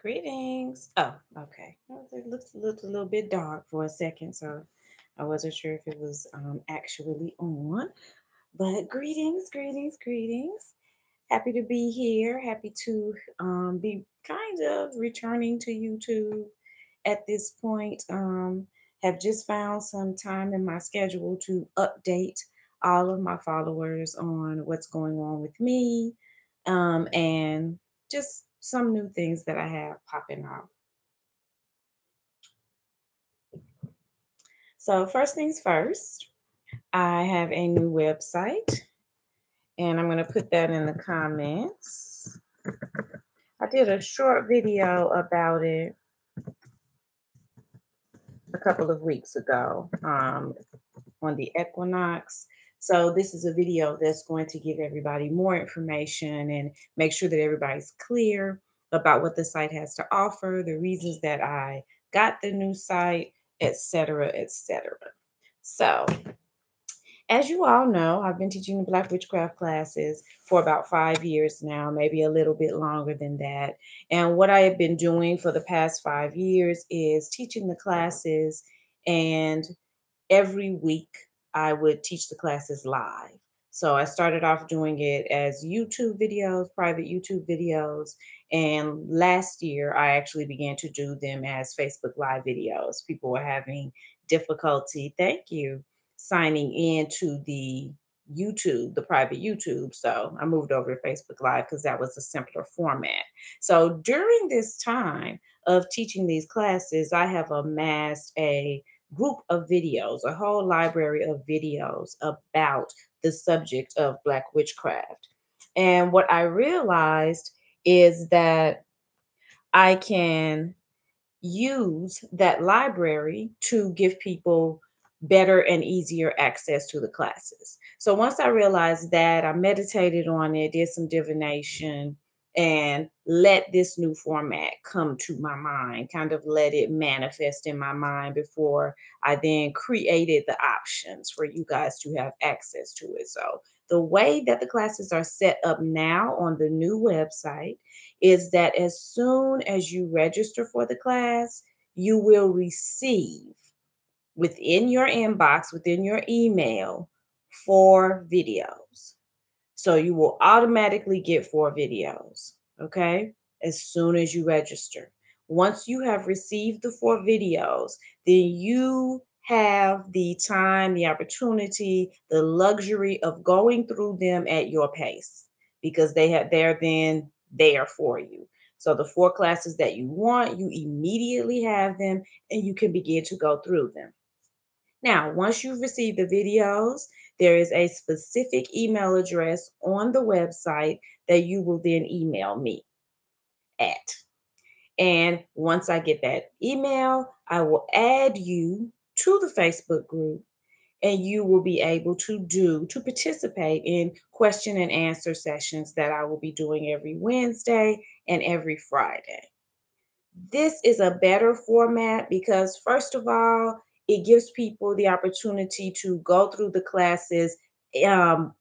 Greetings. Oh, okay. Well, looked a little bit dark for a second, so I wasn't sure if it was actually on. But greetings. Happy to be here. Happy to be kind of returning to YouTube at this point. Have just found some time in my schedule to update all of my followers on what's going on with me, and just some new things that I have popping out. So, first things first, I have a new website, and I'm going to put that in the comments. I did a short video about it a couple of weeks ago on the equinox. So, this is a video that's going to give everybody more information and make sure that everybody's clear about what the site has to offer, the reasons that I got the new site, etc., etc. So, as you all know, I've been teaching the Black Witchcraft classes for about 5 years now, maybe a little bit longer than that. And what I have been doing for the past 5 years is teaching the classes, and every week I would teach the classes live. So I started off doing it as YouTube videos, private YouTube videos. And last year I actually began to do them as Facebook Live videos. People were having difficulty, thank you, signing in to the YouTube, the private YouTube. So I moved over to Facebook Live because that was a simpler format. So during this time of teaching these classes, I have amassed a group of videos, a whole library of videos about the subject of Black witchcraft. And what I realized is that I can use that library to give people better and easier access to the classes. So once I realized that, I meditated on it, did some divination, and let this new format come to my mind, kind of let it manifest in my mind before I then created the options for you guys to have access to it. So the way that the classes are set up now on the new website is that as soon as you register for the class, you will receive within your inbox, within your email, 4 videos. So you will automatically get 4 videos, okay? As soon as you register. Once you have received the 4 videos, then you have the time, the opportunity, the luxury of going through them at your pace because they're then there for you. So the 4 classes that you want, you immediately have them and you can begin to go through them. Now, once you've received the videos, there is a specific email address on the website that you will then email me at. And once I get that email, I will add you to the Facebook group, and you will be able to participate in question and answer sessions that I will be doing every Wednesday and every Friday. This is a better format because, first of all, it gives people the opportunity to go through the classes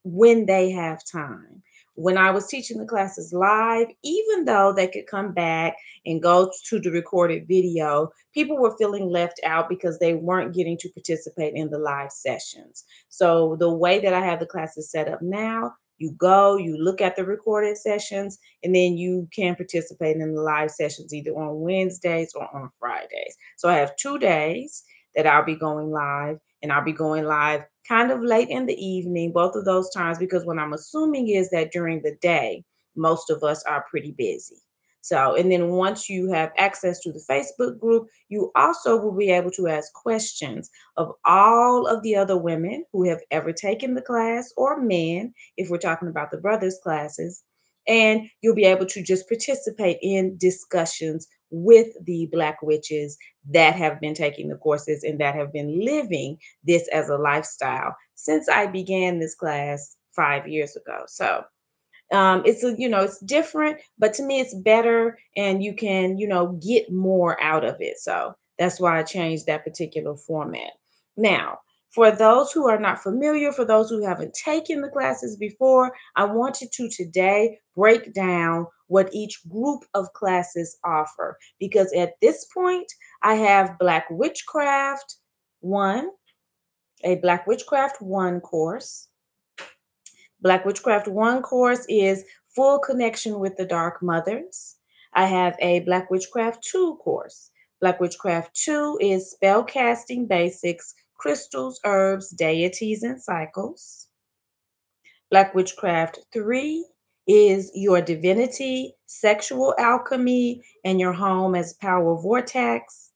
when they have time. When I was teaching the classes live, even though they could come back and go to the recorded video, people were feeling left out because they weren't getting to participate in the live sessions. So, the way that I have the classes set up now, you go, you look at the recorded sessions, and then you can participate in the live sessions either on Wednesdays or on Fridays. So I have 2 days that I'll be going live, and I'll be going live kind of late in the evening, both of those times, because what I'm assuming is that during the day, most of us are pretty busy. So, and then once you have access to the Facebook group, you also will be able to ask questions of all of the other women who have ever taken the class, or men, if we're talking about the brothers' classes, and you'll be able to just participate in discussions with the Black witches that have been taking the courses and that have been living this as a lifestyle since I began this class 5 years ago. So it's it's different, but to me it's better, and you can get more out of it. So that's why I changed that particular format. Now, for those who are not familiar, for those who haven't taken the classes before, I wanted to today break down what each group of classes offer. Because at this point, I have Black Witchcraft 1, a Black Witchcraft 1 course. Black Witchcraft 1 course is full connection with the Dark Mothers. I have a Black Witchcraft 2 course. Black Witchcraft 2 is spell casting basics, crystals, herbs, deities, and cycles. Black Witchcraft 3 is your divinity, sexual alchemy, and your home as power vortex,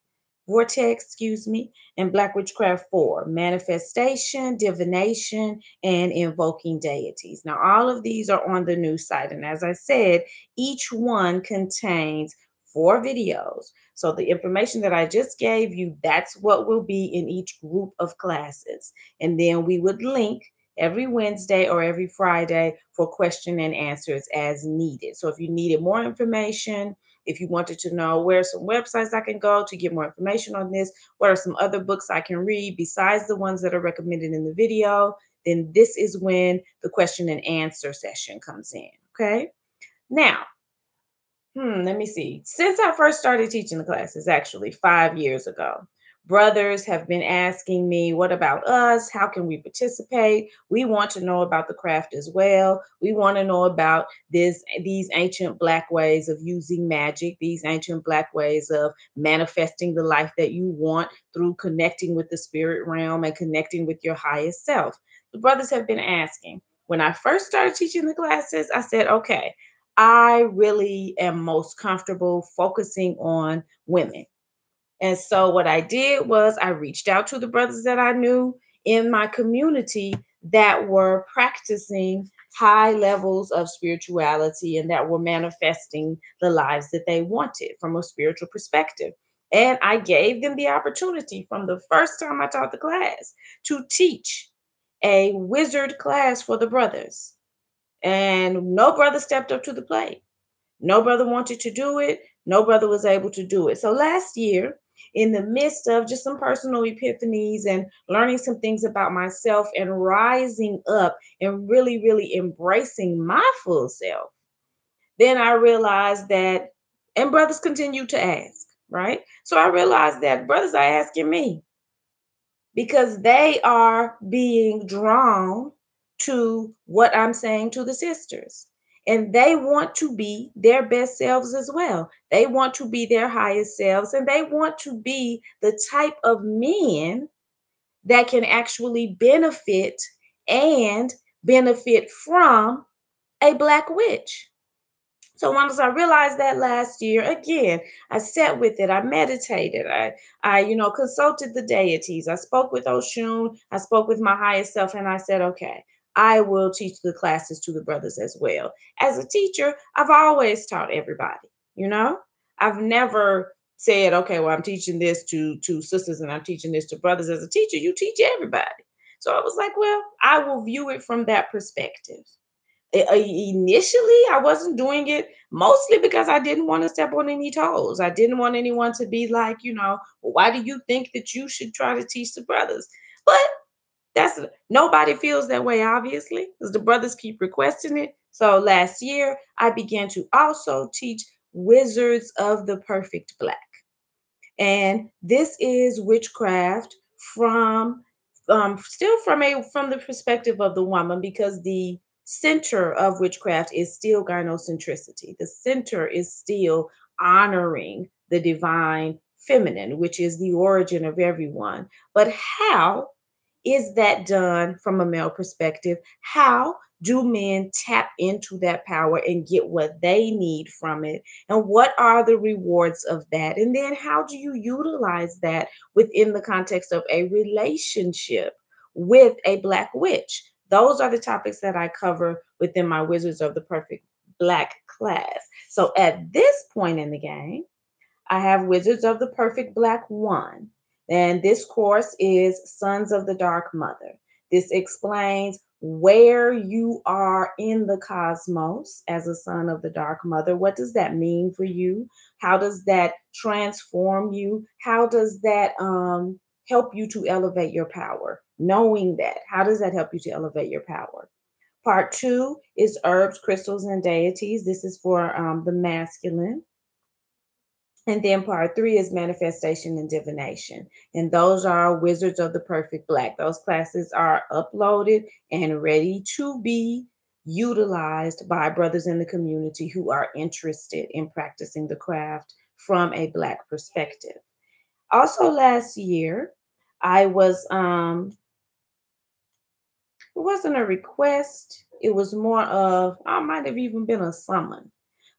excuse me, and Black Witchcraft 4, manifestation, divination, and invoking deities. Now, all of these are on the new site. And as I said, each one contains 4 videos. So the information that I just gave you, that's what will be in each group of classes. And then we would link every Wednesday or every Friday for question and answers as needed. So if you needed more information, if you wanted to know where are some websites I can go to get more information on this, what are some other books I can read besides the ones that are recommended in the video, then this is when the question and answer session comes in. Okay. Now, let me see. Since I first started teaching the classes, actually 5 years ago, brothers have been asking me, what about us? How can we participate? We want to know about the craft as well. We want to know about these ancient Black ways of using magic, these ancient Black ways of manifesting the life that you want through connecting with the spirit realm and connecting with your highest self. The brothers have been asking. When I first started teaching the classes, I said, okay, I really am most comfortable focusing on women. And so what I did was I reached out to the brothers that I knew in my community that were practicing high levels of spirituality and that were manifesting the lives that they wanted from a spiritual perspective. And I gave them the opportunity from the first time I taught the class to teach a wizard class for the brothers. And no brother stepped up to the plate. No brother wanted to do it. No brother was able to do it. So last year, in the midst of just some personal epiphanies and learning some things about myself and rising up and really, really embracing my full self, then I realized that, and brothers continue to ask, right? So I realized that brothers are asking me because they are being drawn to what I'm saying to the sisters. And they want to be their best selves as well. They want to be their highest selves and they want to be the type of men that can actually benefit and benefit from a Black witch. So once I realized that last year, again, I sat with it. I meditated. I consulted the deities. I spoke with Oshun. I spoke with my highest self, and I said, okay, I will teach the classes to the brothers as well. As a teacher, I've always taught everybody. You know, I've never said, okay, well, I'm teaching this to sisters and I'm teaching this to brothers. As a teacher, you teach everybody. So I was like, well, I will view it from that perspective. Initially, I wasn't doing it mostly because I didn't want to step on any toes. I didn't want anyone to be like, "Well, why do you think that you should try to teach the brothers?" But that's nobody feels that way, obviously, because the brothers keep requesting it. So last year, I began to also teach Wizards of the Perfect Black. And this is witchcraft from still from the perspective of the woman, because the center of witchcraft is still gynocentricity. The center is still honoring the divine feminine, which is the origin of everyone. But how is that done from a male perspective? How do men tap into that power and get what they need from it? And what are the rewards of that? And then how do you utilize that within the context of a relationship with a Black witch? Those are the topics that I cover within my Wizards of the Perfect Black class. So at this point in the game, I have Wizards of the Perfect Black 1. And this course is Sons of the Dark Mother. This explains where you are in the cosmos as a son of the Dark Mother. What does that mean for you? How does that transform you? How does that help you to elevate your power? Knowing that, how does that help you to elevate your power? Part two is herbs, crystals, and deities. This is for the masculine. And then part three is manifestation and divination. And those are Wizards of the Perfect Black. Those classes are uploaded and ready to be utilized by brothers in the community who are interested in practicing the craft from a Black perspective. Also, last year, I was it wasn't a request. It was more of, I might have even been a summon.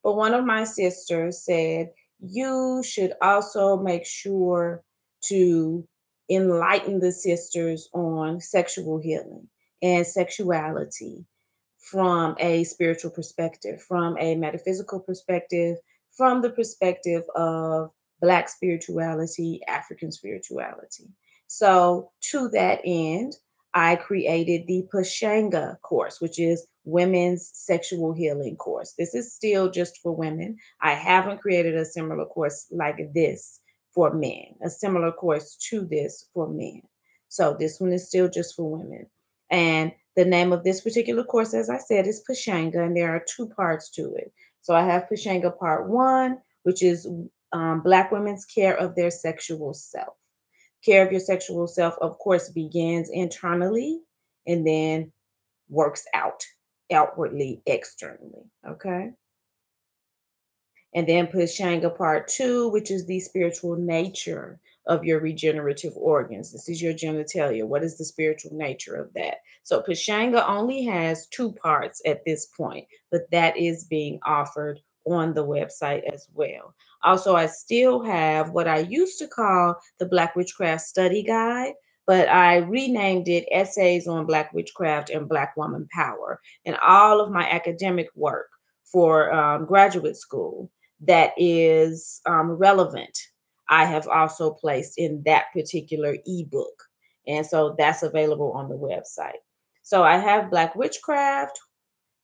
But one of my sisters said, you should also make sure to enlighten the sisters on sexual healing and sexuality from a spiritual perspective, from a metaphysical perspective, from the perspective of Black spirituality, African spirituality. So, to that end, I created the Pachanga course, which is women's sexual healing course. This is still just for women. I haven't created a similar course like this for men, a similar course to this for men. So this one is still just for women. And the name of this particular course, as I said, is Pachanga, and there are two parts to it. So I have Pachanga Part One, which is Black women's care of their sexual self. Care of your sexual self, of course, begins internally and then works out outwardly, externally. Okay. And then Pachanga Part Two, which is the spiritual nature of your regenerative organs. This is your genitalia. What is the spiritual nature of that? So Pachanga only has two parts at this point, but that is being offered on the website as well. Also, I still have what I used to call the Black Witchcraft Study Guide, but I renamed it Essays on Black Witchcraft and Black Woman Power. And all of my academic work for graduate school that is relevant, I have also placed in that particular ebook. And so that's available on the website. So I have Black Witchcraft,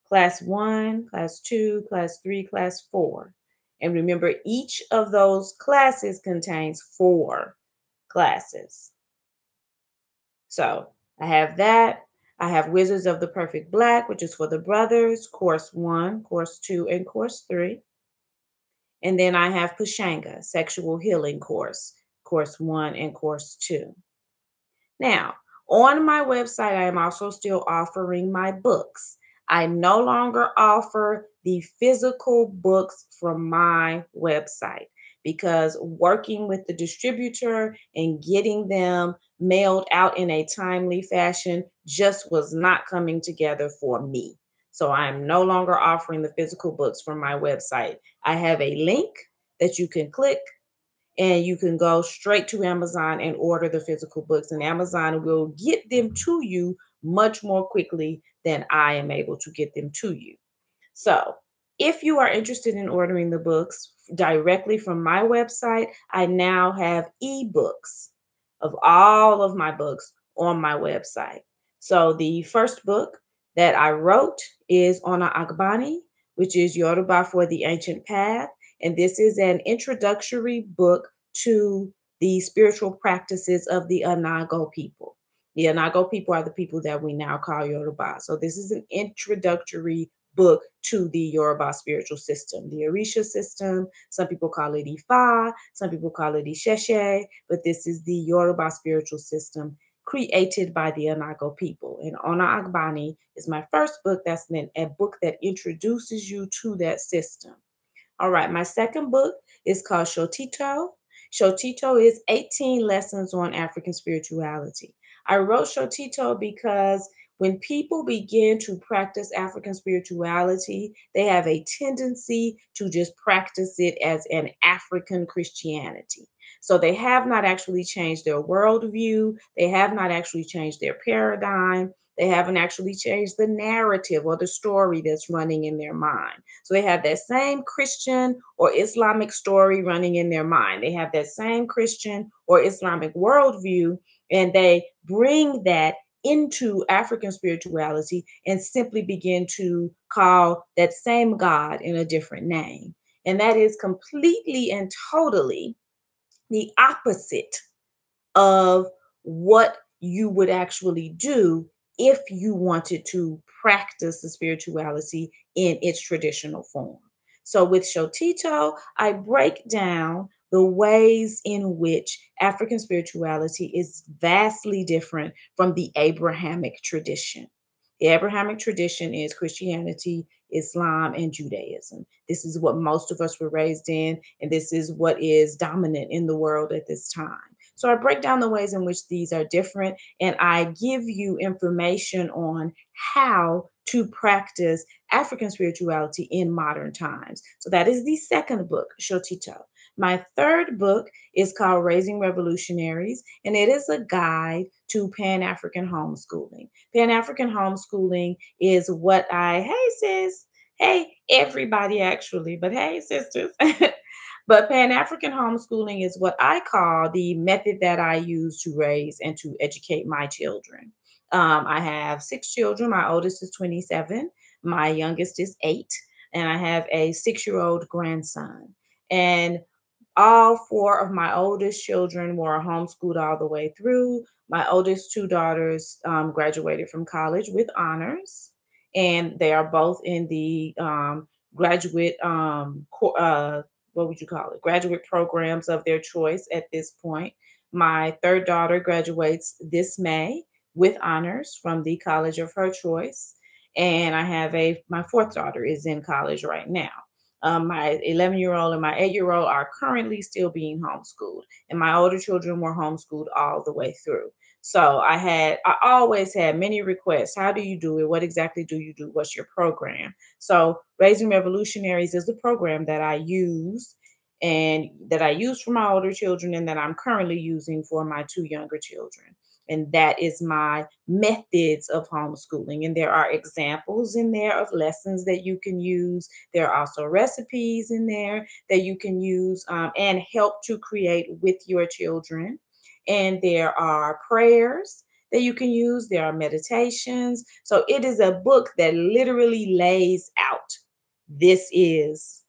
Class 1, Class 2, Class 3, Class 4. And remember, each of those classes contains 4 classes. So I have that. I have Wizards of the Perfect Black, which is for the brothers, Course 1, Course 2, and Course 3. And then I have Pachanga, Sexual Healing Course, Course 1 and Course 2. Now, on my website, I am also still offering my books. I no longer offer the physical books from my website because working with the distributor and getting them mailed out in a timely fashion just was not coming together for me. So I'm no longer offering the physical books from my website. I have a link that you can click and you can go straight to Amazon and order the physical books, and Amazon will get them to you much more quickly than I am able to get them to you. So, if you are interested in ordering the books directly from my website, I now have ebooks of all of my books on my website. So, the first book that I wrote is Ona Agbani, which is Yoruba for the Ancient Path. And this is an introductory book to the spiritual practices of the Anago people. The Anago people are the people that we now call Yoruba. So, this is an introductory book to the Yoruba spiritual system, the Orisha system. Some people call it Ifa, some people call it Isheshe, but this is the Yoruba spiritual system created by the Anago people. And Ona Agbani is my first book. That's a book that introduces you to that system. All right, my second book is called Shotito. Shotito is 18 lessons on African spirituality. I wrote Shotito because when people begin to practice African spirituality, they have a tendency to just practice it as an African Christianity. So they have not actually changed their worldview, they have not actually changed their paradigm, they haven't actually changed the narrative or the story that's running in their mind. So they have that same Christian or Islamic story running in their mind. They have that same Christian or Islamic worldview, and they bring that into African spirituality and simply begin to call that same God in a different name. And that is completely and totally the opposite of what you would actually do if you wanted to practice the spirituality in its traditional form. So with Shotito, I break down the ways in which African spirituality is vastly different from the Abrahamic tradition. The Abrahamic tradition is Christianity, Islam, and Judaism. This is what most of us were raised in, and this is what is dominant in the world at this time. So I break down the ways in which these are different, and I give you information on how to practice African spirituality in modern times. So that is the second book, Shotito. My third book is called Raising Revolutionaries, and it is a guide to Pan African homeschooling. Pan African homeschooling is what hey sis, hey everybody actually, but hey sisters. But Pan African homeschooling is what I call the method that I use to raise and to educate my children. I have six children. My oldest is 27, my youngest is 8, and I have a 6-year old grandson. And all four of my oldest children were homeschooled all the way through. My oldest two daughters graduated from college with honors, and they are both in the graduate, what would you call it? Graduate programs of their choice at this point. My third daughter graduates this May with honors from the college of her choice. And I have my fourth daughter is in college right now. My 11-year-old and my 8-year-old are currently still being homeschooled, and my older children were homeschooled all the way through. So I always had many requests. How do you do it? What exactly do you do? What's your program? So Raising Revolutionaries is the program that I use and that I use for my older children and that I'm currently using for my two younger children. And that is my methods of homeschooling. And there are examples in there of lessons that you can use. There are also recipes in there that you can use and help to create with your children. And there are prayers that you can use. There are meditations. So it is a book that literally lays out, this is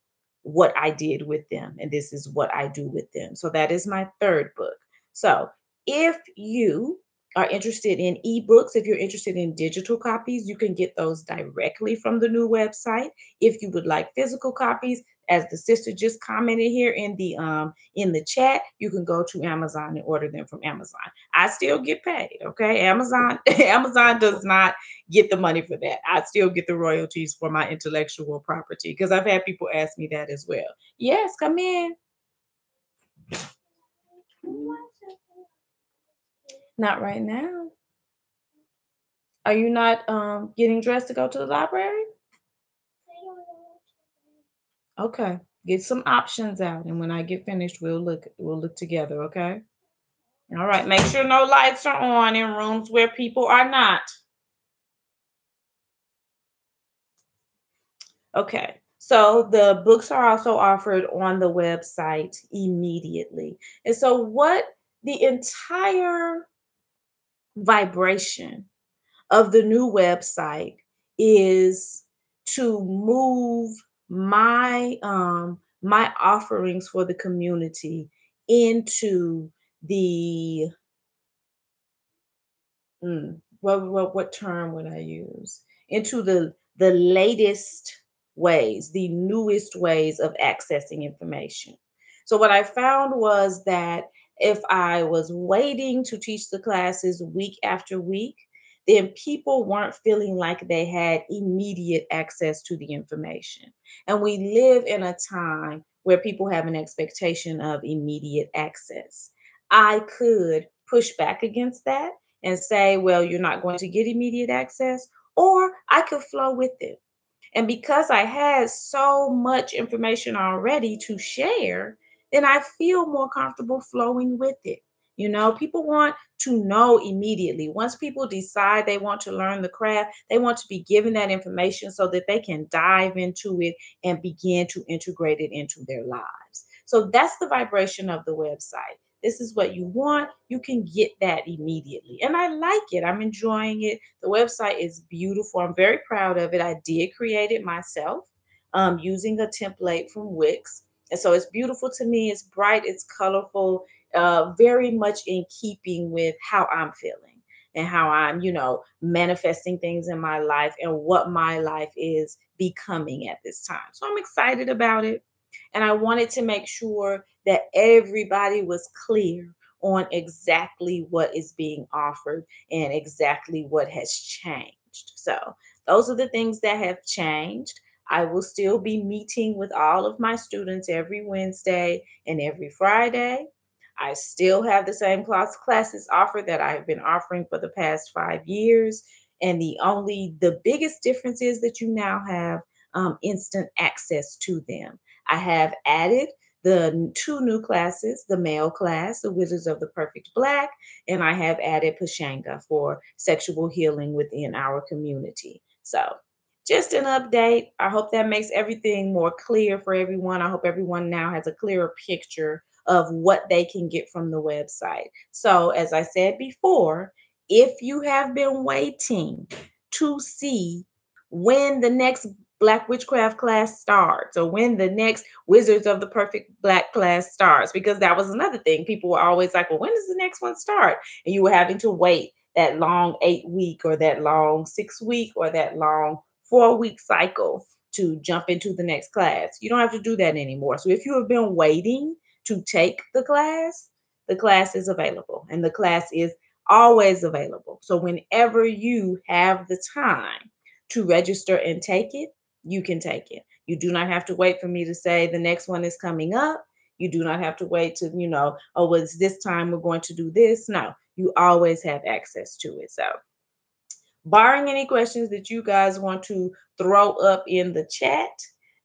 what I did with them, and this is what I do with them. So that is my third book. So if you are interested in ebooks, if you're interested in digital copies, you can get those directly from the new website. If you would like physical copies, as the sister just commented here in the chat, you can go to Amazon and order them from Amazon. I still get paid, okay? Amazon Amazon does not get the money for that. I still get the royalties for my intellectual property because I've had people ask me that as well. Yes, come in. Not right now. Are you not getting dressed to go to the library? Okay. Get some options out, and when I get finished, we'll look together, okay? All right. Make sure no lights are on in rooms where people are not. Okay. So the books are also offered on the website immediately. And so what the entire vibration of the new website is to move my offerings for the community into the what term would I use? Into the latest ways, the newest ways of accessing information. So what I found was that if I was waiting to teach the classes week after week, then people weren't feeling like they had immediate access to the information. And we live in a time where people have an expectation of immediate access. I could push back against that and say, well, you're not going to get immediate access, or I could flow with it. And because I had so much information already to share, then I feel more comfortable flowing with it. People want to know immediately. Once people decide they want to learn the craft, they want to be given that information so that they can dive into it and begin to integrate it into their lives. So that's the vibration of the website. This is what you want. You can get that immediately. And I like it. I'm enjoying it. The website is beautiful. I'm very proud of it. I did create it myself using a template from Wix. And so it's beautiful to me. It's bright, it's colorful, very much in keeping with how I'm feeling. and how I'm, manifesting things in my life and what my life is becoming at this time. So I'm excited about it. And I wanted to make sure that everybody was clear on exactly what is being offered and exactly what has changed. So, those are the things that have changed. I will still be meeting with all of my students every Wednesday and every Friday. I still have the same classes offered that I've been offering for the past 5 years. And the biggest difference is that you now have instant access to them. I have added the two new classes, the male class, the Wizards of the Perfect Black, and I have added Pachanga for sexual healing within our community. So, just an update. I hope that makes everything more clear for everyone. I hope everyone now has a clearer picture of what they can get from the website. So, as I said before, if you have been waiting to see when the next Black Witchcraft class starts or when the next Wizards of the Perfect Black class starts, because that was another thing. People were always like, well, when does the next one start? And you were having to wait that long 8 week or that long 6 week or that long 4 week cycle to jump into the next class. You don't have to do that anymore. So if you have been waiting to take the class is available and the class is always available. So whenever you have the time to register and take it, you can take it. You do not have to wait for me to say the next one is coming up. You do not have to wait to, oh, well, it's this time we're going to do this. No, you always have access to it. So, barring any questions that you guys want to throw up in the chat,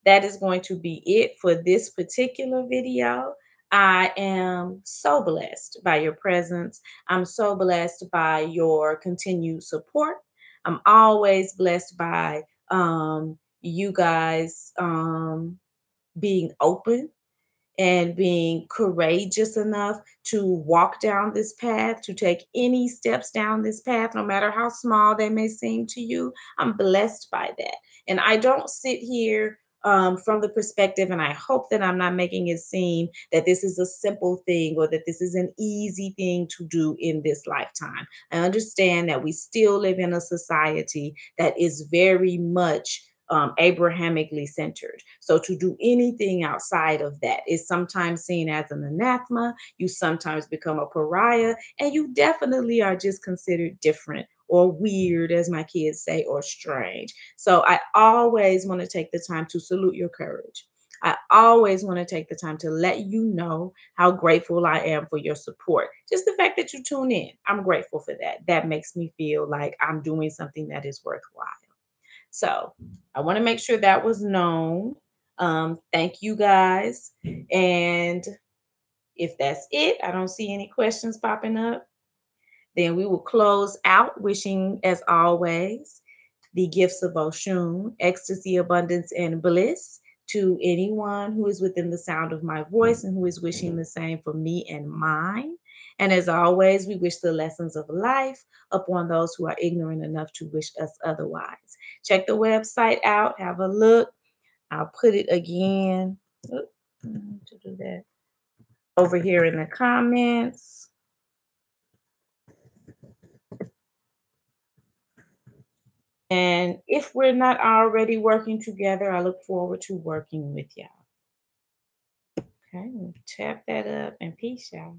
that is going to be it for this particular video. I am so blessed by your presence. I'm so blessed by your continued support. I'm always blessed by you guys being open and being courageous enough to walk down this path, to take any steps down this path, no matter how small they may seem to you. I'm blessed by that. And I don't sit here from the perspective, and I hope that I'm not making it seem that this is a simple thing or that this is an easy thing to do in this lifetime. I understand that we still live in a society that is very much Abrahamically centered. So to do anything outside of that is sometimes seen as an anathema. You sometimes become a pariah, and you definitely are just considered different or weird, as my kids say, or strange. So I always want to take the time to salute your courage. I always want to take the time to let you know how grateful I am for your support. Just the fact that you tune in, I'm grateful for that. That makes me feel like I'm doing something that is worthwhile. So I want to make sure that was known. Thank you guys. And if that's it, I don't see any questions popping up. Then we will close out wishing, as always, the gifts of Oshun, ecstasy, abundance, and bliss to anyone who is within the sound of my voice and who is wishing the same for me and mine. And as always, we wish the lessons of life upon those who are ignorant enough to wish us otherwise. Check the website out, have a look. I'll put it again. To do that over here in the comments. And if we're not already working together, I look forward to working with y'all. Okay, tap that up and peace, y'all.